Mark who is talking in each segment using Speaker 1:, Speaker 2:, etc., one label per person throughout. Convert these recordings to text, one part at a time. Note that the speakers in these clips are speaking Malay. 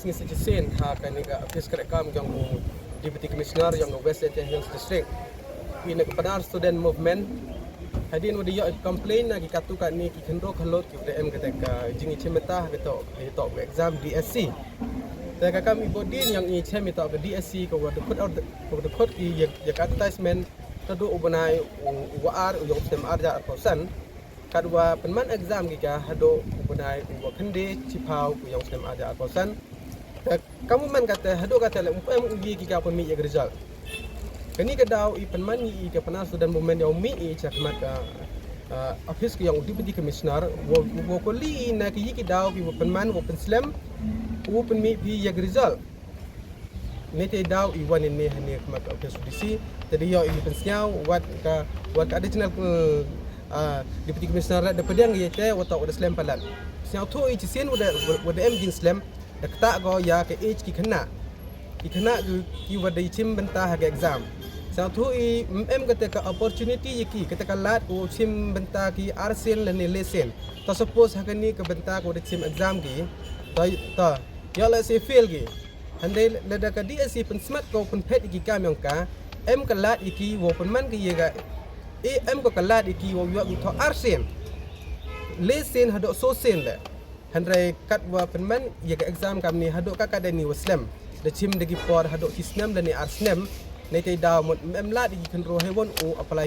Speaker 1: kisah sen ha kan ni ka office kerekam yang deputy commissioner yang West Hills district ini kepada student movement hadin wadi yo complain lagi katu kat ni ki kendro khalot ki UDM ketika jingi chemeta keto exam DSC dan kami bodin yang i chemeta ke DSC ko wadi put ki advertisement tadu ubanai war yung sistem arja prosen kadwa penman exam kita hado ubanai ubo khende chipau yung sistem arja prosen kamu man kata hado kata le ugi kita pun mi result kini kedau i penman i ke panas dan momen yang mi i chakmat office yang deputy commissioner wo ko li na ki dau ki penman wo penslam wo pen mi pi ya result nete dau i wan ni hani kmat office DC tadi yo i pensnyau wat additional deputy commissioner da pedang ye te wata wada slam palan snyau to i chisen wada em jing slam da kta go ya ke age ki khana ki wada chim benta ha exam snyau to i em kata ka opportunity ye ki kata lat o chim benta ki arsen le ne lesen to suppose ha ni ke benta ko da chim exam ki ta yo la se fail ki handai lada ka DSC pen smart ko pen pet ki kam yang ka em kalat iki wo pen man ki ye ga em ko kalat iki wo yo to arsen lesen hado so sen le handai kat wa pen man ye ga exam kam ni hado ka ka ni waslam da chim de gi por hado kisnam da ni arsnem nei te daw mot em lat iki kan ro he won o apply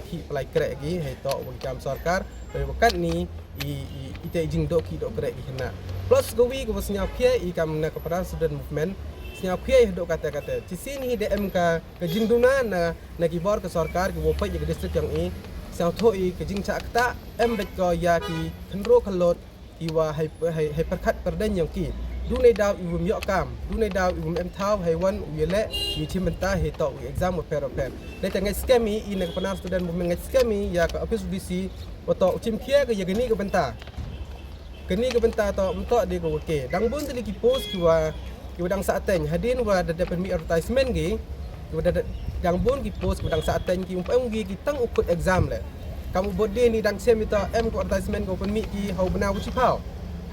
Speaker 1: krek gi he to wo jam sarkar be wakat ni i te jing do ki do krek gi kana plus go wi go wasnya pia i kam na kepada student movement snya pia do kata-kata di sini DMK ke jinduna na gibor ke sarkar ke wopai ke district yang i sang thoi ke jing chak ta em bet ko ya ki thnro khalot iwa hai perkhat perden yang ki du nei daw iwum yo kam du nei daw iwum em thau hai wan wiele wi chim benta he to exam of pair le ta ngai skemi i na kepada student movement ngai skemi ya ke office DC oto chim khia ke ya gini ke benta to mto de go ke dang bun tadi ki post kiwa dang saateng hadin wa da dapat mi advertisement gi wa da dang bun ki post dang saateng ki umpam gi tang ukut exam le kamu bode ni dang sem ita em ko advertisement ko pen mi ki hau bena ku chipau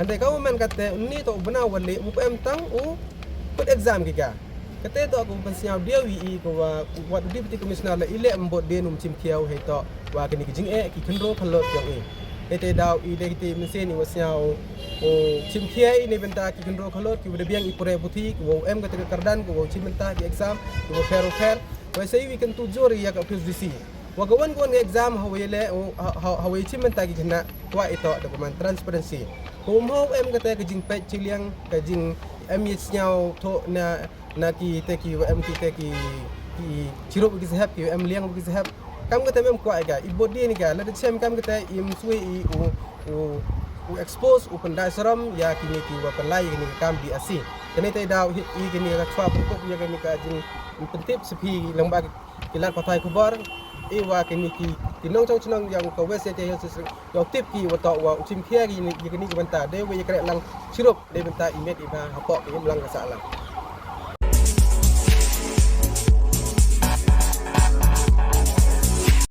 Speaker 1: handai kamu man kata ni to bena wale umpam tang ukut exam gi ka kata to aku pensiau dia wi ko wa deputy commissioner le ile mbod de num chim kiau he to wa kini ki jing ki khendro khalot yang ni ete daw i de mesin ni wasnyau o chim khia ni benta ki kendro khalot ki biang i pure puthi ko em ka kardan ko chim benta ki exam ko fair wa sai wi kan tu jori ya ka PSDC wa gawan ko ni exam hawele hawai chim benta ki khna wa ito dokumen transparency ko mo em ka ka jing pet chiliang ka jing em yesnyau to na ki te ki em ki te ki chirup ki sahab ki em liang ki sahab kam kata mem ko aga ibodi ni ga la de chem kam kata im sui i u expose u pandai saram ya kini ki wa palai ni kam di asi kene tai daw i kini ka chwa pokok ya kini ka jing pentip sepi lembag kilat patai kubar e wa kini ki tinong chong chnong yang ko wes te yo tip ki wa to wa chim khia ki ni kini ki banta de we krek lang sirup de banta imet iba hapok ki lang ka salang